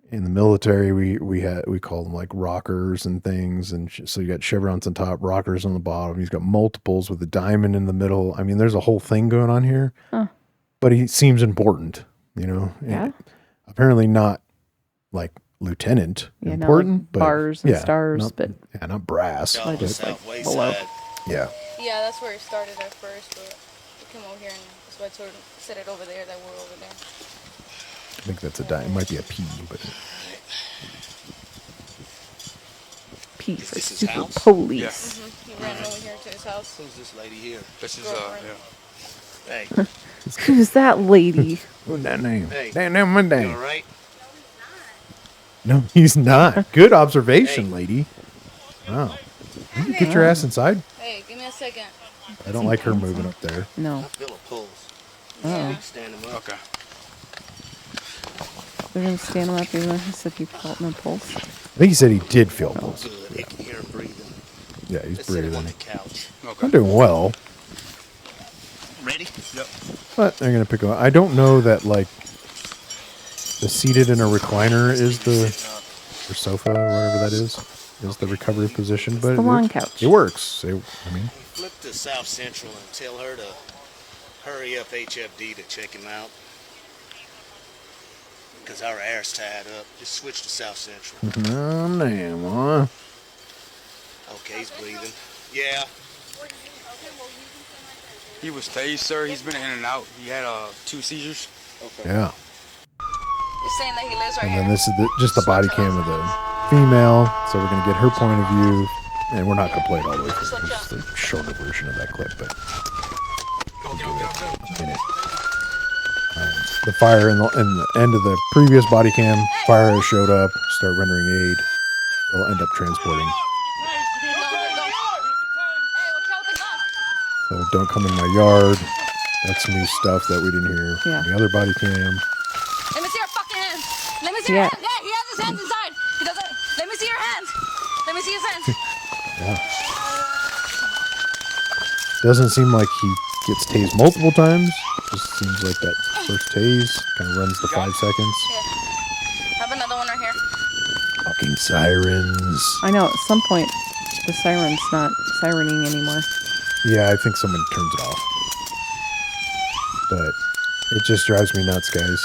in the military we call them like rockers and things, and so you got chevrons on top, rockers on the bottom. He's got multiples with a diamond in the middle. I mean, there's a whole thing going on here. But he seems important, you know. Yeah. Apparently not like lieutenant Yeah, not important, like but bars and stars, but not brass. Off Like the just, like, southwest below. side. Yeah. Yeah, that's where it started at first, but we came over here and that's why I told him, set it over there, that we're over there. I think that's a it might be a P, but P for this his super house? police. He ran over here to his house. Who's this lady here? This is, Girlfriend. yeah. Hey, Who's that lady? what's that name? Hey. Damn, my you name. all right? No, he's not. Good observation, lady. Wow. You get your ass inside. Hey, give me a second. I don't like her moving up there. No. I feel a pulse. Oh. Stand him up. Okay. They're going to stand him up even though he said he felt no pulse. I think he said he did feel pulse. Good. I can hear him breathing. Yeah, he's Let's sit him breathing. on the couch. I'm doing well, Ready? Yep. but they're gonna pick up. I don't know that like the seated in a recliner is the or sofa or whatever that is the recovery position, but the long couch. It works. I mean, Flip to South Central and tell her to hurry up HFD to check him out. Because our air's tied up. Just switch to South Central. oh damn, huh? Okay, he's breathing. Yeah. He was tased, sir. He's been in and out. He had 2 seizures. Yeah. You're saying that he lives right And here. then this is just the body cam of the female, so we're gonna get her point of view, and we're not gonna play it all the way through. It's just the shorter version of that clip, but in it. The fire in the end of the previous body cam, fire has showed up, start rendering aid. They'll end up transporting. So don't come in my yard. That's new stuff that we didn't hear Yeah. from the other body cam. Let me see your fucking hands. Let me see Yeah. your hands. Yeah, he has his hands inside. He doesn't. Let me see your hands. Let me see his hands. Doesn't seem like he gets tased multiple times. Just seems like that first tase kind of runs the 5 seconds. Yeah. Have another one right here. Fucking sirens. I know, at some point, the siren's not sirening anymore. Yeah, I think someone turns it off. But it just drives me nuts, guys.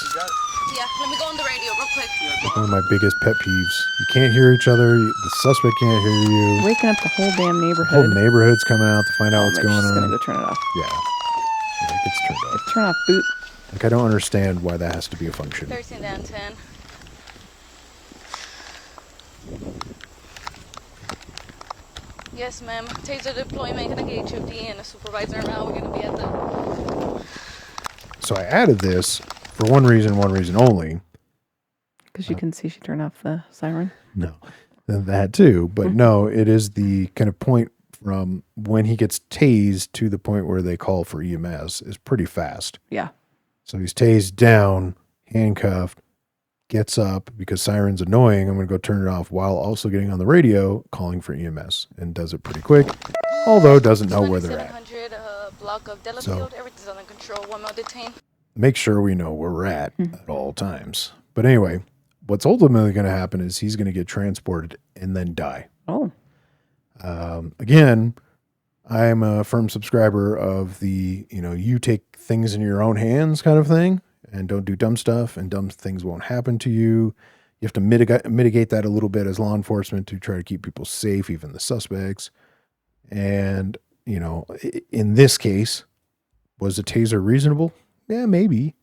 Yeah, let me go on the radio real quick. One of my biggest pet peeves. You can't hear each other. The suspect can't hear you. Waking up the whole damn The neighborhood. whole neighborhood's coming out to find out what's I'm going just on. gonna go turn it off. Yeah. It gets turned off. Turn off boot. Like, I don't understand why that has to be a function. 13 down 10. Yes, ma'am. Taser deployment. Gonna get HFD and a supervisor now. We're gonna be at the. So I added this for one reason only. Because you can see she turned off the siren. No, that too. But no, it is the kind of point from when he gets tased to the point where they call for EMS is pretty fast. Yeah. So he's tased down, handcuffed, gets up because siren's annoying. I'm going to go turn it off while also getting on the radio, calling for EMS, and does it pretty quick. Although doesn't know where they're at. 2700 block of Delafield. Everything's under control. 1 mile detained. Make sure we know where we're at all times. But anyway, what's ultimately going to happen is he's going to get transported and then die. Oh. Again, I'm a firm subscriber of the, you take things in your own hands kind of thing and don't do dumb stuff and dumb things won't happen to you. You have to mitigate that a little bit as law enforcement to try to keep people safe, even the suspects. And, in this case, was a taser reasonable? Yeah, maybe.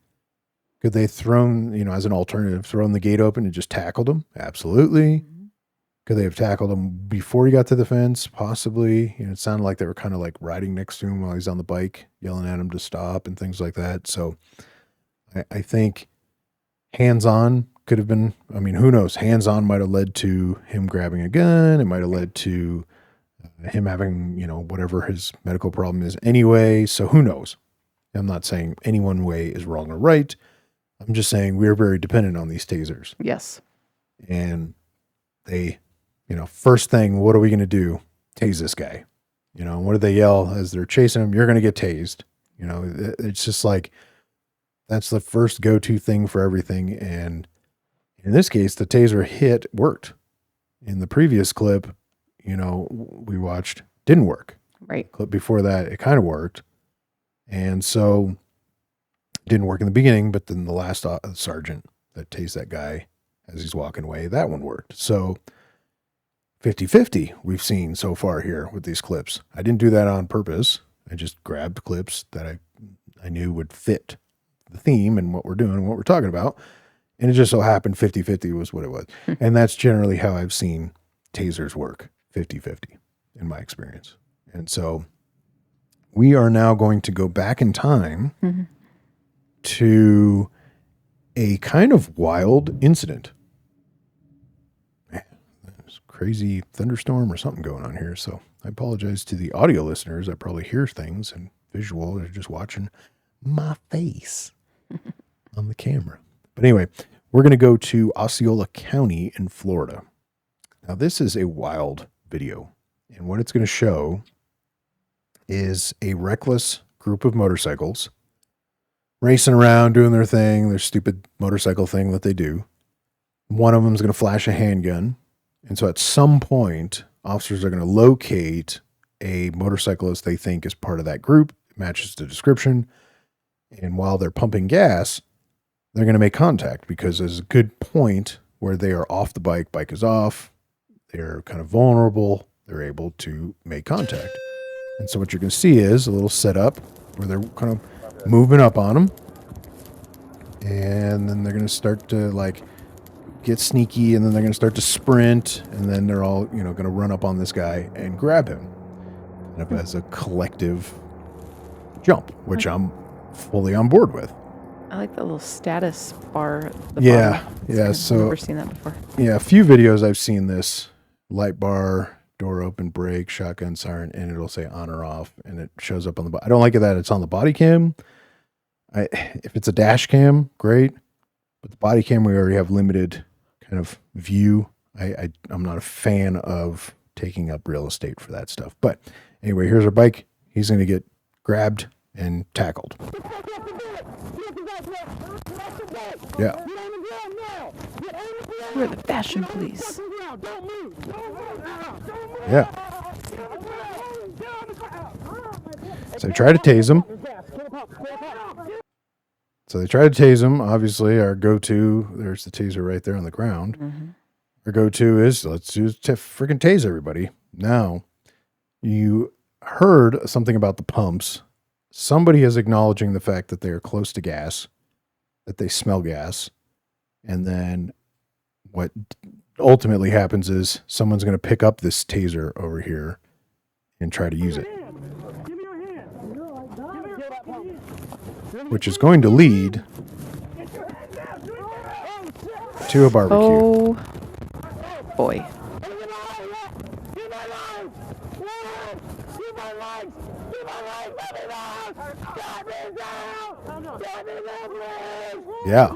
Could they thrown, as an alternative, thrown the gate open and just tackled him? Absolutely. Could they have tackled him before he got to the fence? Possibly. It sounded like they were kind of like riding next to him while he's on the bike, yelling at him to stop and things like that. So I think hands-on could have been, who knows? Hands-on might have led to him grabbing a gun. It might have led to him having, whatever his medical problem is anyway. So who knows? I'm not saying any one way is wrong or right. I'm just saying we're very dependent on these tasers. Yes. And they, first thing, what are we going to do? Tase this guy. What do they yell as they're chasing him? You're going to get tased. It's just like, that's the first go-to thing for everything. And in this case, the taser hit worked. In the previous clip, we watched, didn't work. Right. Clip before that, it kind of worked. And so it didn't work in the beginning, but then the last sergeant that tased that guy as he's walking away, that one worked. So 50-50 we've seen so far here with these clips. I didn't do that on purpose. I just grabbed clips that I knew would fit the theme and what we're doing and what we're talking about. And it just so happened 50-50 was what it was. And that's generally how I've seen tasers work, 50-50 in my experience. And so we are now going to go back in time to a kind of wild incident. Man, that was crazy thunderstorm or something going on here. So I apologize to the audio listeners. I probably hear things, and visual, they're just watching my face on the camera. But anyway, we're going to go to Osceola County in Florida. Now, this is a wild video. And what it's going to show is a reckless group of motorcycles racing around, doing their thing, their stupid motorcycle thing that they do. One of them is going to flash a handgun. And so at some point, officers are going to locate a motorcyclist they think is part of that group, matches the description. And while they're pumping gas, they're going to make contact because there's a good point where they are off the bike, bike is off, they're kind of vulnerable, they're able to make contact. And so what you're going to see is a little setup where they're kind of moving up on them. And then they're going to start to like get sneaky, and then they're going to start to sprint, and then they're all, going to run up on this guy and grab him kind of as a collective jump, which I'm fully on board with. I like the little status bar at the Yeah, bottom. yeah. I've never seen that before. Yeah, a few videos I've seen this light bar, door open, brake, shotgun, siren, and it'll say on or off, and it shows up on the. I don't like it that it's on the body cam. If it's a dash cam, great, but the body cam we already have limited kind of view. I'm not a fan of taking up real estate for that stuff. But anyway, here's our bike. He's going to get grabbed and tackled. Yeah. We're the fashion police. Yeah. So they try to tase him. Obviously, our go-to, there's the taser right there on the ground. Mm-hmm. Our go-to is, let's just freaking tase everybody. Now, you heard something about the pumps. Somebody is acknowledging the fact that they are close to gas, that they smell gas. And then what ultimately happens is someone's going to pick up this taser over here and try to use it, which is going to lead to a barbecue. Oh, boy. Yeah.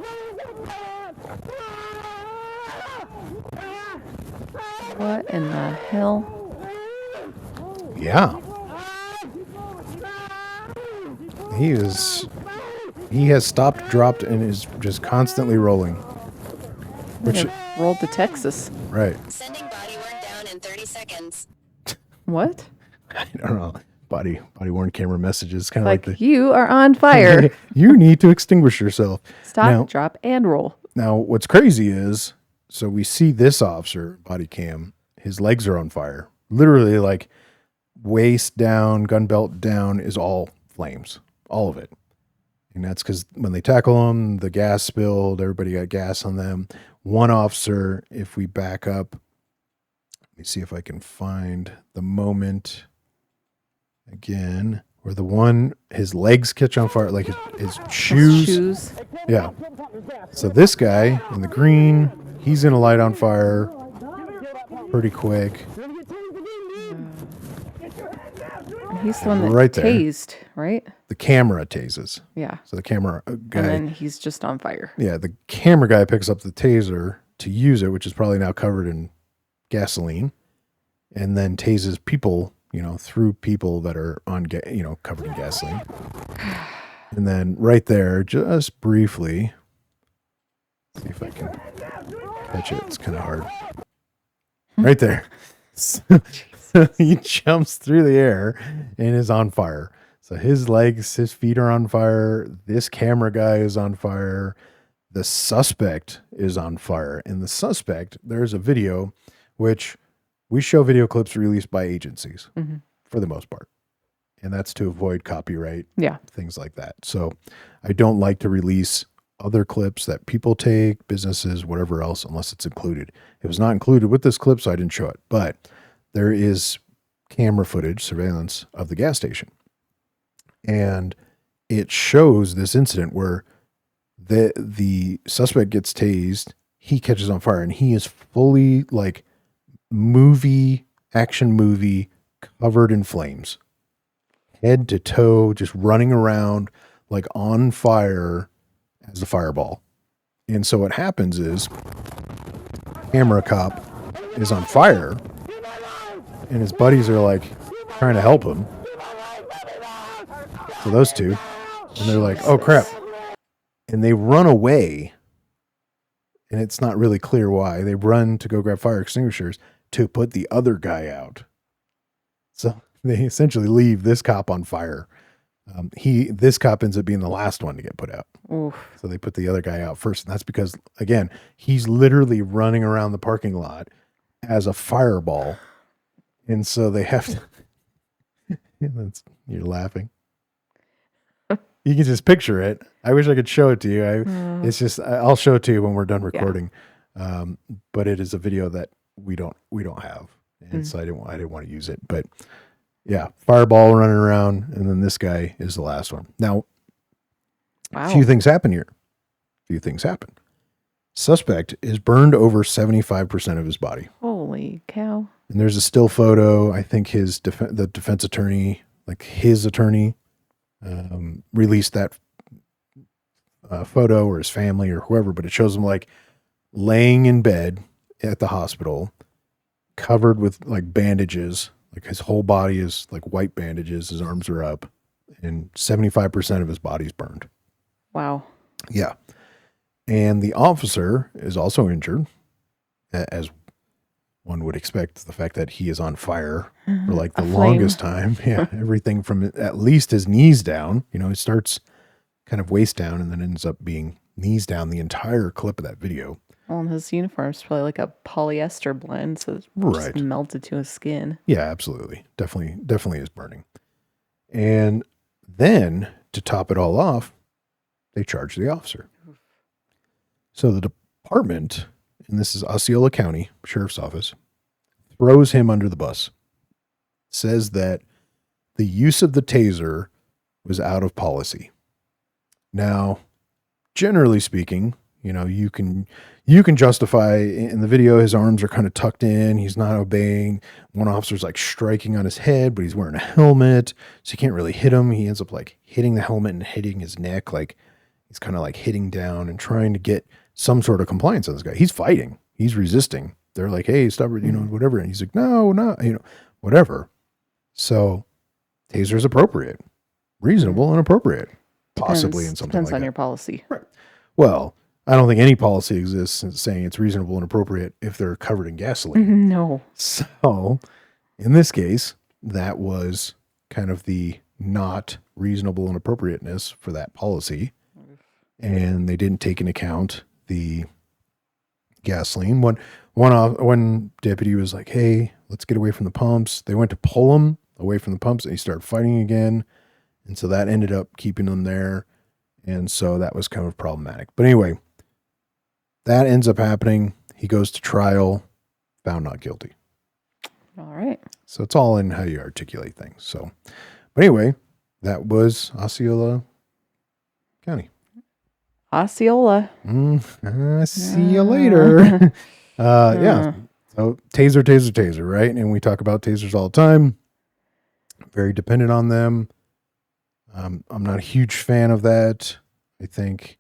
What in the hell? Yeah. He has stopped, dropped, and is just constantly rolling. Which rolled to Texas. Right. Sending body worn down in 30 seconds. What? I don't know. Body worn camera messages, kind of like the you are on fire. You need to extinguish yourself. Stop, now, drop, and roll. Now, what's crazy is, so we see this officer, body cam, his legs are on fire. Literally, like, waist down, gun belt down is all flames. All of it. And that's because when they tackle him, the gas spilled, everybody got gas on them. One officer, if we back up, let me see if I can find the moment again, where the one, his legs catch on fire, like his shoes. Yeah. So this guy in the green, he's going to light on fire pretty quick. He's the one that right there. tased, right? The camera tases. Yeah. So the camera guy. And then he's just on fire. Yeah, the camera guy picks up the taser to use it, which is probably now covered in gasoline, and then tases people, through people that are on, covered in gasoline. And then right there, just briefly, see if I can catch it. It's kind of hard. Right there. He jumps through the air and is on fire. So his legs, his feet are on fire. This camera guy is on fire. The suspect is on fire. And the suspect, there's a video, which we show video clips released by agencies for the most part. And that's to avoid copyright, things like that. So I don't like to release other clips that people take, businesses, whatever else, unless it's included. It was not included with this clip, so I didn't show it. But there is camera footage, surveillance of the gas station. And it shows this incident where the suspect gets tased, he catches on fire, and he is fully like action movie covered in flames, head to toe, just running around like on fire as a fireball. And so what happens is camera cop is on fire and his buddies are like trying to help him. So those two, and they're like, oh crap. And they run away. And it's not really clear why. They run to go grab fire extinguishers to put the other guy out. So they essentially leave this cop on fire. This cop ends up being the last one to get put out. Oof. So they put the other guy out first. And that's because, again, he's literally running around the parking lot as a fireball. And so they have to. You're laughing. You can just picture it. I wish I could show it to you. It's just, I'll show it to you when we're done recording. Yeah. But it is a video that we don't have. And so I didn't want to use it, but yeah, fireball running around. And then this guy is the last one. Now, a few things happen here. Suspect is burned over 75% of his body. Holy cow. And there's a still photo. I think the defense attorney, like his attorney, released that photo, or his family or whoever, but it shows him like laying in bed at the hospital, covered with like bandages, like his whole body is like white bandages, his arms are up, and 75% of his body's burned. Wow. Yeah. And the officer is also injured, as one would expect, the fact that he is on fire for like the longest time. Yeah. Everything from at least his knees down, it starts kind of waist down and then ends up being knees down the entire clip of that video. Well, and his uniform's probably like a polyester blend, so it's just melted to his skin. Yeah, absolutely. Definitely is burning. And then to top it all off, they charge the officer. So the department, and this is Osceola County Sheriff's Office, throws him under the bus. Says that the use of the taser was out of policy. Now, generally speaking, you can justify in the video, his arms are kind of tucked in. He's not obeying. One officer's like striking on his head, but he's wearing a helmet, so you can't really hit him. He ends up like hitting the helmet and hitting his neck. Like he's kind of like hitting down and trying to get some sort of compliance on this guy. He's fighting. He's resisting. They're like, hey, stop, whatever. And he's like, no, whatever. So taser is appropriate, reasonable and appropriate, possibly in something depends like on that. your policy. Right. Well, I don't think any policy exists saying it's reasonable and appropriate if they're covered in gasoline. No. So in this case, that was kind of the not reasonable and appropriateness for that policy. And they didn't take into account the gasoline. One deputy was like, hey, let's get away from the pumps. They went to pull him away from the pumps and he started fighting again. And so that ended up keeping him there. And so that was kind of problematic. But anyway, that ends up happening. He goes to trial, found not guilty. All right. So it's all in how you articulate things. So, but anyway, that was Osceola County. Osceola. See you later. Yeah. So taser, right? And we talk about tasers all the time. Very dependent on them. I'm not a huge fan of that. I think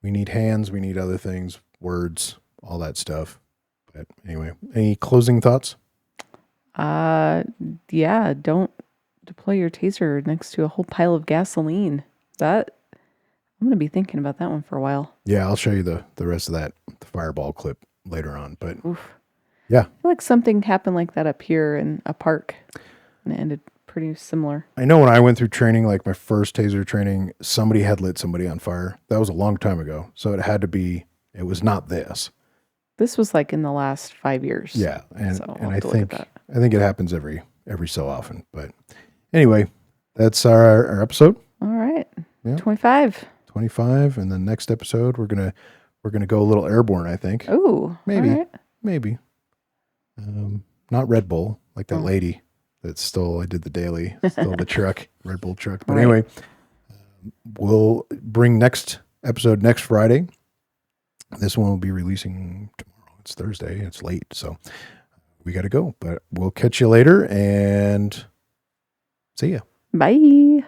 we need hands, we need other things, words, all that stuff. But anyway, any closing thoughts? Yeah, don't deploy your taser next to a whole pile of gasoline. I'm going to be thinking about that one for a while. Yeah, I'll show you the rest of that, the fireball clip later on. But oof. Yeah. I feel like something happened like that up here in a park and it ended pretty similar. I know when I went through training, like my first taser training, somebody had lit somebody on fire. That was a long time ago. So it was not this. This was like in the last 5 years. Yeah. And, so and I think it happens every so often. But anyway, that's our episode. All right. Yeah. 25. And the next episode we're gonna go a little airborne, I think. Oh, maybe. Not Red Bull like that lady that stole the truck, Red Bull truck. But anyway, we'll bring next episode next Friday. This one will be releasing tomorrow. It's Thursday. It's late, so we got to go, but we'll catch you later and see ya. Bye.